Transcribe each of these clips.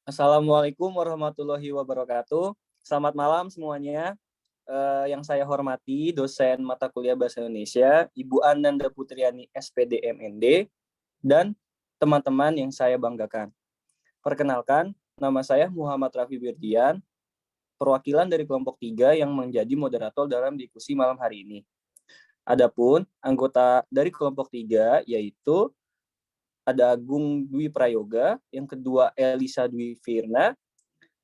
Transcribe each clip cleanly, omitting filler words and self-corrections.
Assalamualaikum warahmatullahi wabarakatuh. Selamat malam semuanya. Yang saya hormati dosen mata kuliah Bahasa Indonesia, Ibu Ananda Putriani SPD MND, dan teman-teman yang saya banggakan. Perkenalkan, nama saya Muhammad Rafi Wirdian, perwakilan dari kelompok 3 yang menjadi moderator dalam diskusi malam hari ini. Adapun anggota dari kelompok 3 yaitu ada Agung Dwi Prayoga, yang kedua Elisa Dwi Firna,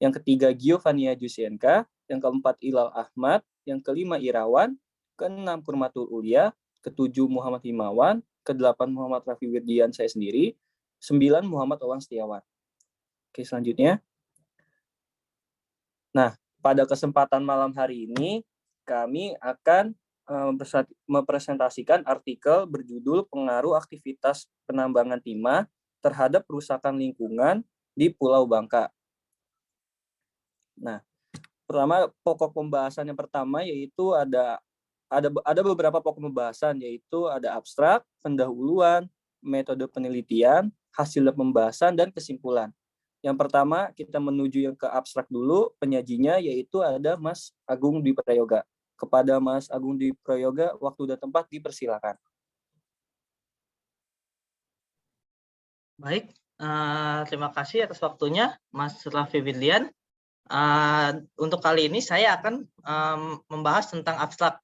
yang ketiga Giovannia Jusienka, yang keempat Ilal Ahmad, yang kelima Irawan, keenam Kurmatul Ulia, ketujuh Muhammad Himawan, kedelapan Muhammad Rafi Wirdian saya sendiri, sembilan Muhammad Owan Setiawan. Oke, selanjutnya. Nah, pada kesempatan malam hari ini, kami akan mempresentasikan artikel berjudul Pengaruh Aktivitas Penambangan Timah terhadap Kerusakan Lingkungan di Pulau Bangka. Nah, pokok pembahasan yang pertama yaitu ada beberapa pokok pembahasan, yaitu ada abstrak, pendahuluan, metode penelitian, hasil pembahasan, dan kesimpulan. Yang pertama, kita menuju yang ke abstrak dulu. Penyajinya yaitu ada Mas Agung Dwi Prayoga. Kepada Mas Agung Dwi Prayoga, waktu dan tempat dipersilakan. Baik, terima kasih atas waktunya, Mas Raffi Wirdian. Untuk kali ini saya akan membahas tentang abstrak.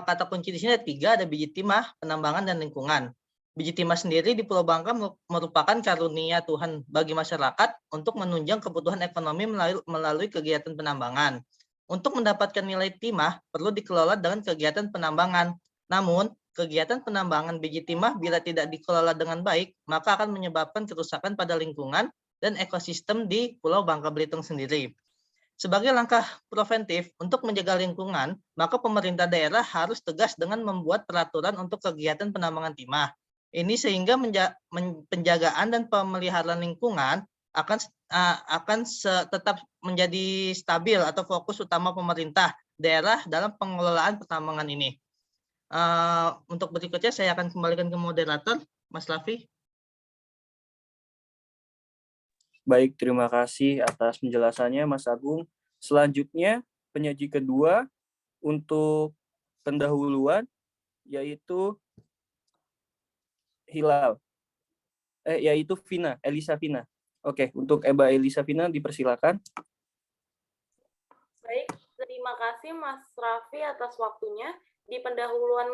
Kata kunci di sini ada 3, ada biji timah, penambangan, dan lingkungan. Biji timah sendiri di Pulau Bangka merupakan karunia Tuhan bagi masyarakat untuk menunjang kebutuhan ekonomi melalui kegiatan penambangan. Untuk mendapatkan nilai timah perlu dikelola dengan kegiatan penambangan. Namun, kegiatan penambangan biji timah bila tidak dikelola dengan baik, maka akan menyebabkan kerusakan pada lingkungan dan ekosistem di Pulau Bangka Belitung sendiri. Sebagai langkah preventif untuk menjaga lingkungan, maka pemerintah daerah harus tegas dengan membuat peraturan untuk kegiatan penambangan timah. Ini sehingga penjagaan dan pemeliharaan lingkungan akan tetap menjadi stabil atau fokus utama pemerintah daerah dalam pengelolaan pertambangan ini. Untuk berikutnya saya akan kembalikan ke moderator, Mas Raffi. Baik, terima kasih atas penjelasannya, Mas Agung. Selanjutnya, penyaji kedua untuk pendahuluan yaitu Elisa Vina. Oke, untuk Elisa Vina dipersilakan. Baik, terima kasih Mas Raffi atas waktunya. Di pendahuluan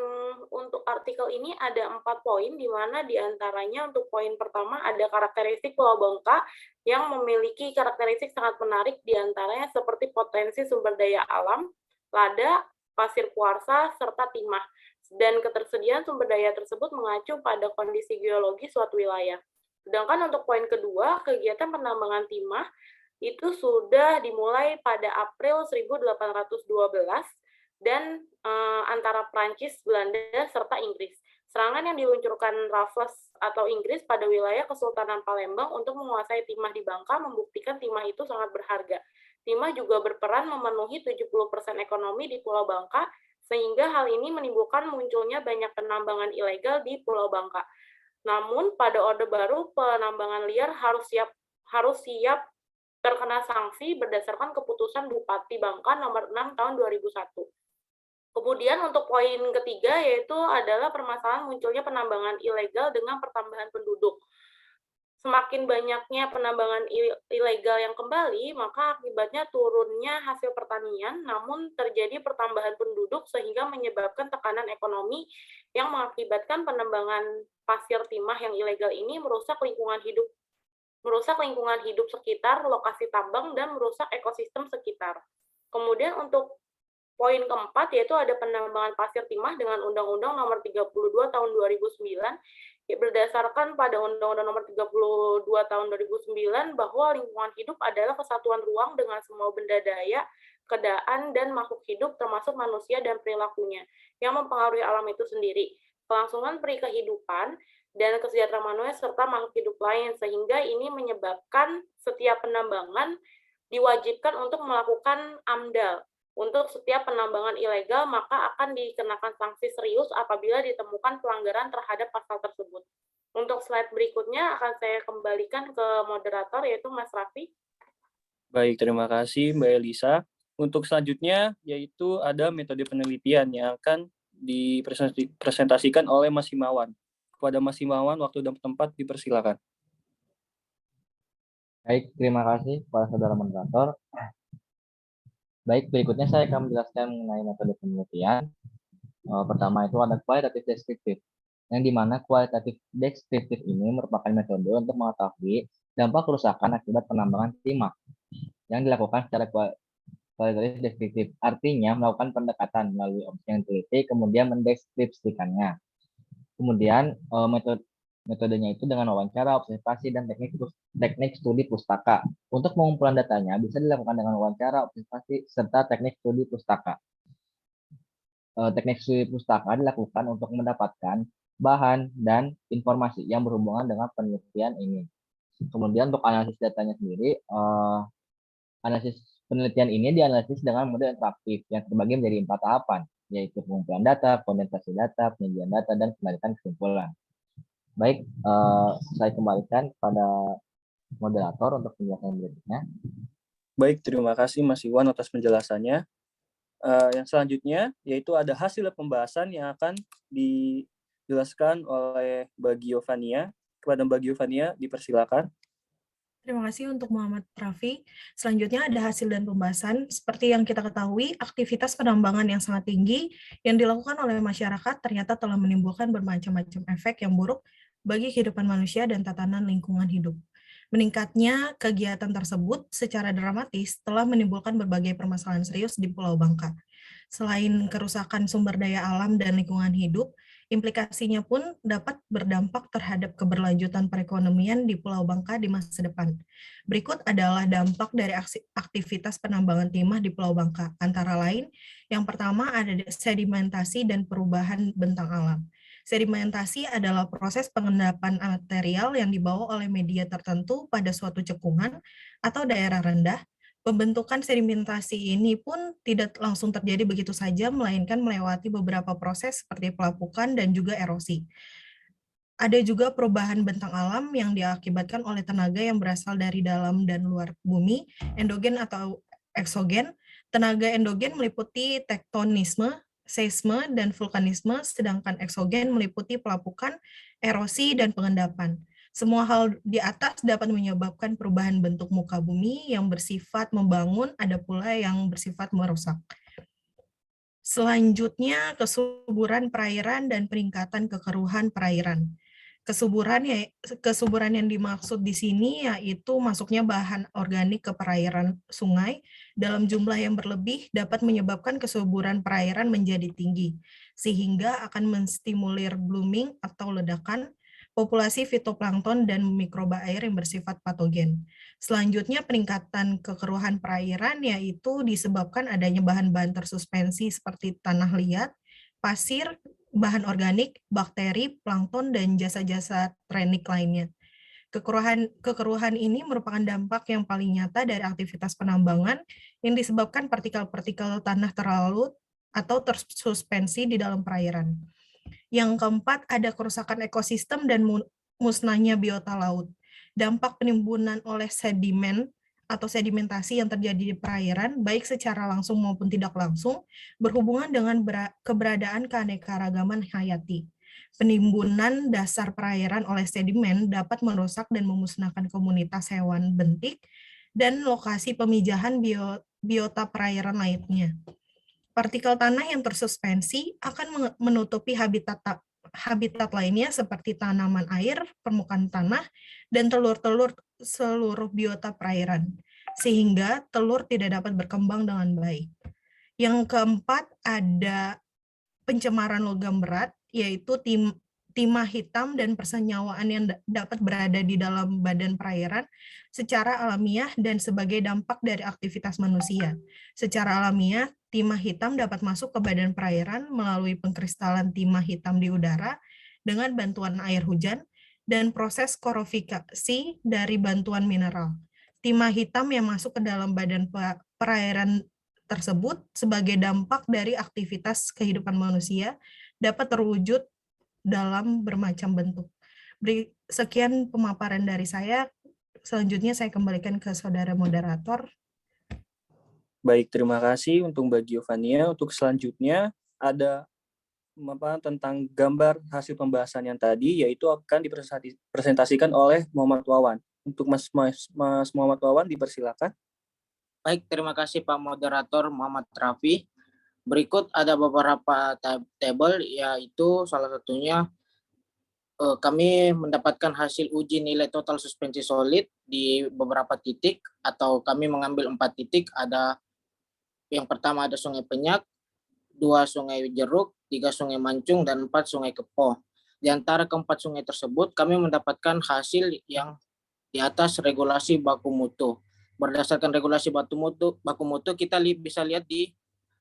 untuk artikel ini ada 4 poin, di mana diantaranya untuk poin pertama ada karakteristik Pulau Bangka yang memiliki karakteristik sangat menarik, diantaranya seperti potensi sumber daya alam, lada, pasir kuarsa, serta timah. Dan ketersediaan sumber daya tersebut mengacu pada kondisi geologi suatu wilayah. Sedangkan untuk poin kedua, kegiatan penambangan timah itu sudah dimulai pada April 1812 dan antara Prancis, Belanda, serta Inggris. Serangan yang diluncurkan Raffles atau Inggris pada wilayah Kesultanan Palembang untuk menguasai timah di Bangka membuktikan timah itu sangat berharga. Timah juga berperan memenuhi 70% ekonomi di Pulau Bangka, sehingga hal ini menimbulkan munculnya banyak penambangan ilegal di Pulau Bangka. Namun, pada Orde Baru, penambangan liar harus siap terkena sanksi berdasarkan keputusan Bupati Bangka nomor 6 tahun 2001. Kemudian untuk poin ketiga yaitu adalah permasalahan munculnya penambangan ilegal dengan pertambahan penduduk. Semakin banyaknya penambangan ilegal yang kembali, maka akibatnya turunnya hasil pertanian, namun terjadi pertambahan penduduk sehingga menyebabkan tekanan ekonomi yang mengakibatkan penambangan pasir timah yang ilegal ini merusak lingkungan hidup sekitar lokasi tambang dan merusak ekosistem sekitar. Kemudian untuk poin keempat yaitu ada penambangan pasir timah dengan Undang-Undang Nomor 32 Tahun 2009. Berdasarkan pada Undang-Undang Nomor 32 Tahun 2009 bahwa lingkungan hidup adalah kesatuan ruang dengan semua benda daya, keadaan, dan makhluk hidup termasuk manusia dan perilakunya yang mempengaruhi alam itu sendiri, kelangsungan peri kehidupan, dan kesejahteraan manusia serta makhluk hidup lain, sehingga ini menyebabkan setiap penambangan diwajibkan untuk melakukan AMDAL. Untuk setiap penambangan ilegal, maka akan dikenakan sanksi serius apabila ditemukan pelanggaran terhadap pasal tersebut. Untuk slide berikutnya akan saya kembalikan ke moderator, yaitu Mas Raffi. Baik, terima kasih Mbak Elisa. Untuk selanjutnya yaitu ada metode penelitian yang akan dipresentasikan oleh Mas Himawan. Kepada Mas Himawan, waktu dan tempat dipersilakan. Baik, terima kasih kepada saudara moderator. Baik, berikutnya saya akan menjelaskan mengenai metode penelitian. Pertama itu ada kualitatif deskriptif, yang dimana kualitatif deskriptif ini merupakan metode untuk mengetahui dampak kerusakan akibat penambangan timah yang dilakukan secara kualitatif deskriptif. Artinya melakukan pendekatan melalui objek yang diteliti, kemudian mendeskripsikannya. Kemudian metodenya itu dengan wawancara, observasi, dan teknik studi pustaka. Untuk pengumpulan datanya bisa dilakukan dengan wawancara, observasi, serta teknik studi pustaka. Teknik studi pustaka dilakukan untuk mendapatkan bahan dan informasi yang berhubungan dengan penelitian ini. Kemudian untuk analisis datanya sendiri, analisis penelitian ini dianalisis dengan model interaktif yang terbagi menjadi 4 tahapan, yaitu pengumpulan data, kondensasi data, penyajian data, dan penarikan kesimpulan. Baik, saya kembalikan kepada moderator untuk penjelasan berikutnya. Baik, terima kasih Mas Iwan atas penjelasannya. Yang selanjutnya yaitu ada hasil pembahasan yang akan dijelaskan oleh Mbak Giovania. Kepada Mbak Giovania, dipersilakan. Terima kasih untuk Muhammad Raffi. Selanjutnya ada hasil dan pembahasan. Seperti yang kita ketahui, aktivitas penambangan yang sangat tinggi yang dilakukan oleh masyarakat ternyata telah menimbulkan bermacam-macam efek yang buruk bagi kehidupan manusia dan tatanan lingkungan hidup. Meningkatnya kegiatan tersebut secara dramatis telah menimbulkan berbagai permasalahan serius di Pulau Bangka. Selain kerusakan sumber daya alam dan lingkungan hidup, implikasinya pun dapat berdampak terhadap keberlanjutan perekonomian di Pulau Bangka di masa depan. Berikut adalah dampak dari aktivitas penambangan timah di Pulau Bangka. Antara lain, yang pertama ada sedimentasi dan perubahan bentang alam. Sedimentasi adalah proses pengendapan material yang dibawa oleh media tertentu pada suatu cekungan atau daerah rendah. Pembentukan sedimentasi ini pun tidak langsung terjadi begitu saja, melainkan melewati beberapa proses seperti pelapukan dan juga erosi. Ada juga perubahan bentang alam yang diakibatkan oleh tenaga yang berasal dari dalam dan luar bumi, endogen atau eksogen. Tenaga endogen meliputi tektonisme, seisme, dan vulkanisme, sedangkan eksogen meliputi pelapukan, erosi, dan pengendapan. Semua hal di atas dapat menyebabkan perubahan bentuk muka bumi yang bersifat membangun, ada pula yang bersifat merusak. Selanjutnya, kesuburan perairan dan peningkatan kekeruhan perairan. Kesuburan yang dimaksud di sini yaitu masuknya bahan organik ke perairan sungai dalam jumlah yang berlebih dapat menyebabkan kesuburan perairan menjadi tinggi, sehingga akan menstimulir blooming atau ledakan populasi fitoplankton dan mikroba air yang bersifat patogen. Selanjutnya, peningkatan kekeruhan perairan yaitu disebabkan adanya bahan-bahan tersuspensi seperti tanah liat, pasir, bahan organik, bakteri, plankton, dan jasa-jasa trenik lainnya. Kekeruhan ini merupakan dampak yang paling nyata dari aktivitas penambangan yang disebabkan partikel-partikel tanah terlalu atau tersuspensi di dalam perairan. Yang keempat, ada kerusakan ekosistem dan musnahnya biota laut. Dampak penimbunan oleh sedimen atau sedimentasi yang terjadi di perairan, baik secara langsung maupun tidak langsung, berhubungan dengan keberadaan keanekaragaman hayati. Penimbunan dasar perairan oleh sedimen dapat merusak dan memusnahkan komunitas hewan bentik dan lokasi pemijahan biota perairan lainnya. Partikel tanah yang tersuspensi akan menutupi habitat lainnya seperti tanaman air, permukaan tanah, dan telur-telur seluruh biota perairan, sehingga telur tidak dapat berkembang dengan baik. Yang keempat, ada pencemaran logam berat, yaitu timah hitam dan persenyawaan yang dapat berada di dalam badan perairan secara alamiah dan sebagai dampak dari aktivitas manusia. Secara alamiah, timah hitam dapat masuk ke badan perairan melalui pengkristalan timah hitam di udara dengan bantuan air hujan dan proses klorifikasi dari bantuan mineral. Timah hitam yang masuk ke dalam badan perairan tersebut sebagai dampak dari aktivitas kehidupan manusia dapat terwujud dalam bermacam bentuk. Sekian pemaparan dari saya. Selanjutnya saya kembalikan ke saudara moderator. Baik, terima kasih untuk Mbak Giovania. Untuk selanjutnya ada tentang gambar hasil pembahasan yang tadi, yaitu akan dipresentasikan oleh Muhammad Wawan. Untuk Mas Muhammad Wawan, dipersilakan. Baik, terima kasih Pak Moderator Muhammad Rafi. Berikut ada beberapa tabel, yaitu salah satunya kami mendapatkan hasil uji nilai total suspensi solid di beberapa titik, atau kami mengambil 4 titik. Ada yang pertama ada Sungai Penyak, 2 Sungai Jeruk, 3 Sungai Mancung, dan 4 Sungai Kepo. Di antara keempat sungai tersebut, kami mendapatkan hasil yang di atas regulasi baku mutu. Berdasarkan regulasi baku mutu kita bisa lihat di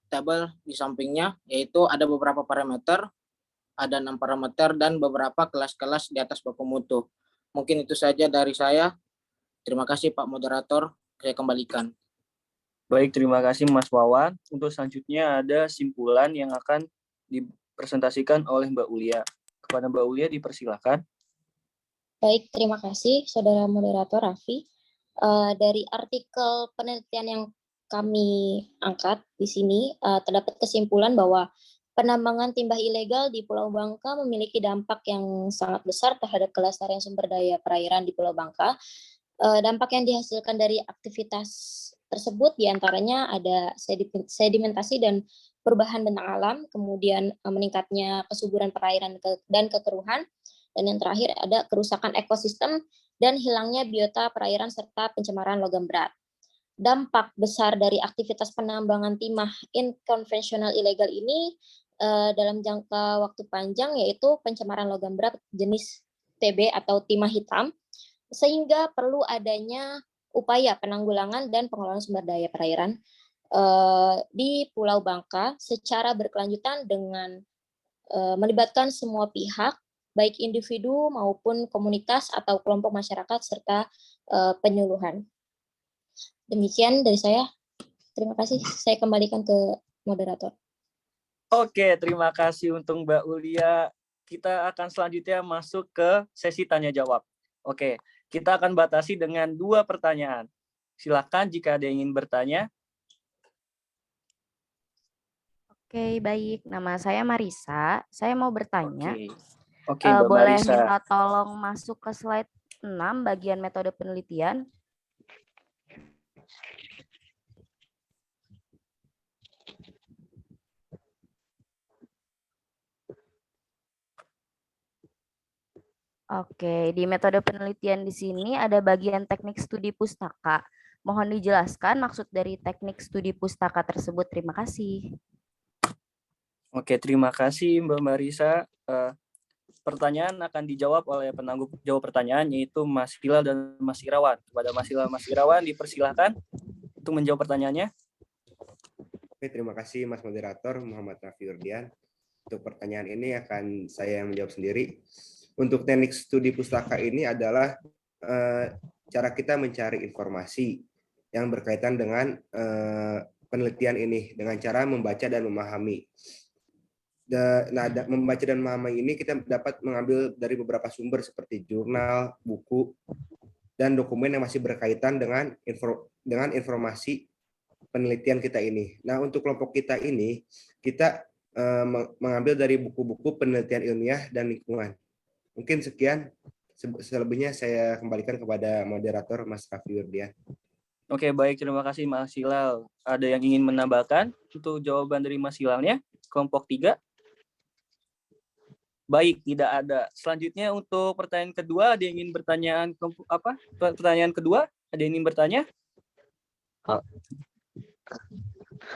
tabel di sampingnya, yaitu ada beberapa parameter, ada 6 parameter dan beberapa kelas-kelas di atas baku mutu. Mungkin itu saja dari saya. Terima kasih Pak Moderator, saya kembalikan. Baik, terima kasih Mas Wawan. Untuk selanjutnya ada simpulan yang akan dipresentasikan oleh Mbak Ulia. Kepada Mbak Ulia dipersilakan. Baik, terima kasih Saudara Moderator Raffi. Dari artikel penelitian yang kami angkat di sini, terdapat kesimpulan bahwa penambangan timah ilegal di Pulau Bangka memiliki dampak yang sangat besar terhadap kelestarian sumber daya perairan di Pulau Bangka. Dampak yang dihasilkan dari aktivitas tersebut diantaranya ada sedimentasi dan perubahan bentang alam, kemudian meningkatnya kesuburan perairan dan kekeruhan, dan yang terakhir ada kerusakan ekosistem dan hilangnya biota perairan serta pencemaran logam berat. Dampak besar dari aktivitas penambangan timah inkonvensional ilegal ini dalam jangka waktu panjang yaitu pencemaran logam berat jenis TB atau timah hitam, sehingga perlu adanya upaya penanggulangan dan pengelolaan sumber daya perairan di Pulau Bangka secara berkelanjutan dengan melibatkan semua pihak, baik individu maupun komunitas atau kelompok masyarakat serta penyuluhan. Demikian dari saya. Terima kasih. Saya kembalikan ke moderator. Oke, terima kasih untuk Mbak Ulia. Kita akan selanjutnya masuk ke sesi tanya jawab. Oke, kita akan batasi dengan 2 pertanyaan. Silakan jika ada yang ingin bertanya. Oke, baik. Nama saya Marisa. Saya mau bertanya. Oke, Mbak boleh Marisa. minta tolong masuk ke slide 6 bagian metode penelitian. Oke, di metode penelitian di sini ada bagian teknik studi pustaka. Mohon dijelaskan maksud dari teknik studi pustaka tersebut. Terima kasih. Oke, terima kasih Mbak Marisa. Pertanyaan akan dijawab oleh penanggung jawab pertanyaan, yaitu Mas Hilal dan Mas Irawan. Kepada Mas Hilal, Mas Irawan dipersilakan untuk menjawab pertanyaannya. Oke, terima kasih Mas Moderator Muhammad Rafi Urdian. Untuk pertanyaan ini akan saya yang menjawab sendiri. Untuk teknik studi pustaka ini adalah cara kita mencari informasi yang berkaitan dengan penelitian ini dengan cara membaca dan memahami. Membaca dan memahami ini kita dapat mengambil dari beberapa sumber seperti jurnal, buku, dan dokumen yang masih berkaitan dengan informasi penelitian kita ini. Nah, untuk kelompok kita ini, kita mengambil dari buku-buku penelitian ilmiah dan lingkungan. Mungkin sekian, selebihnya saya kembalikan kepada moderator Mas Rafi Urdian. Oke, baik, terima kasih Mas Hilal. Ada yang ingin menambahkan untuk jawaban dari Mas Hilalnya? Kelompok 3? Baik, tidak ada. Selanjutnya untuk pertanyaan kedua, ada yang ingin bertanya apa? Pertanyaan kedua, ada yang ingin bertanya?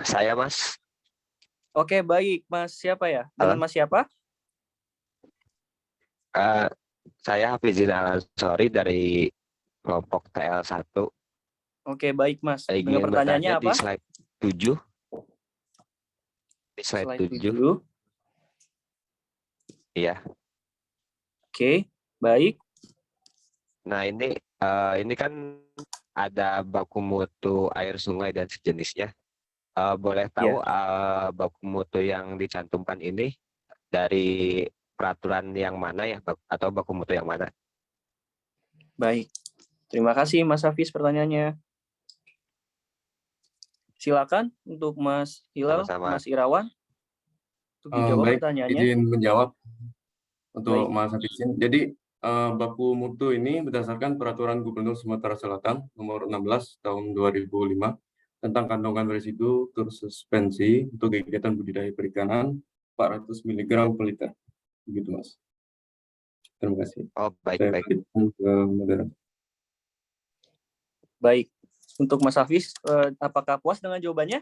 Saya, Mas. Oke, baik. Mas siapa ya? Dengan Mas siapa? Saya Hafizin Al-Ansori dari kelompok TL1. Oke, baik Mas. Dengan pertanyaannya apa? Di slide 7. Di slide 7. Iya. Oke, baik. Nah, ini kan ada baku mutu air sungai dan sejenisnya. Boleh tahu baku mutu yang dicantumkan ini dari peraturan yang mana ya, atau baku mutu yang mana? Baik. Terima kasih Mas Hafiz pertanyaannya. Silakan untuk Mas Hilal, Sama-sama. Mas Irawan untuk dijawab Baik, pertanyaannya. izin menjawab untuk Baik. Mas Hafizin. Jadi baku mutu ini berdasarkan Peraturan Gubernur Sumatera Selatan Nomor 16 Tahun 2005 tentang kandungan residu tersuspensi untuk kegiatan budidaya perikanan 400 mg per liter. Begitu, Mas. Terima kasih. Oh, baik, Saya baik. lanjutkan ke moderator. Baik. Untuk Mas Hafiz, apakah puas dengan jawabannya?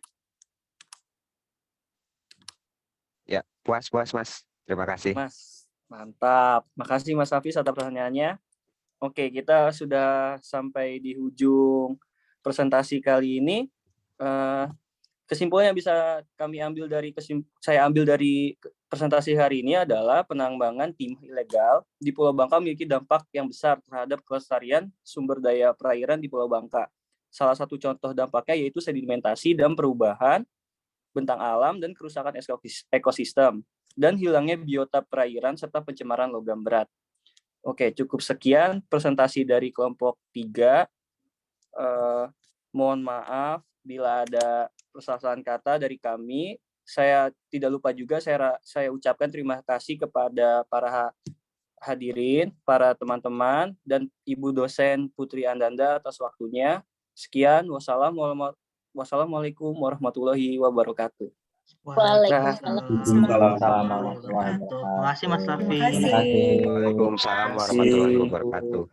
Ya, puas, Mas. Terima kasih. Mas, mantap. Makasih Mas Hafiz atas pertanyaannya. Oke, kita sudah sampai di ujung presentasi kali ini. Kesimpulan yang bisa saya ambil dari presentasi hari ini adalah penambangan timah ilegal di Pulau Bangka memiliki dampak yang besar terhadap kelestarian sumber daya perairan di Pulau Bangka. Salah satu contoh dampaknya yaitu sedimentasi dan perubahan bentang alam dan kerusakan ekosistem dan hilangnya biota perairan serta pencemaran logam berat. Oke, cukup sekian presentasi dari kelompok 3. Mohon maaf bila ada kesalahan kata dari kami. Saya tidak lupa juga saya ucapkan terima kasih kepada para hadirin, para teman-teman, dan Ibu dosen Putri Andanda atas waktunya. Sekian, wassalamualaikum warahmatullahi wabarakatuh. Waalaikumsalam. Terima kasih Mas Raffi. Terima kasih. Waalaikumsalam warahmatullahi wabarakatuh.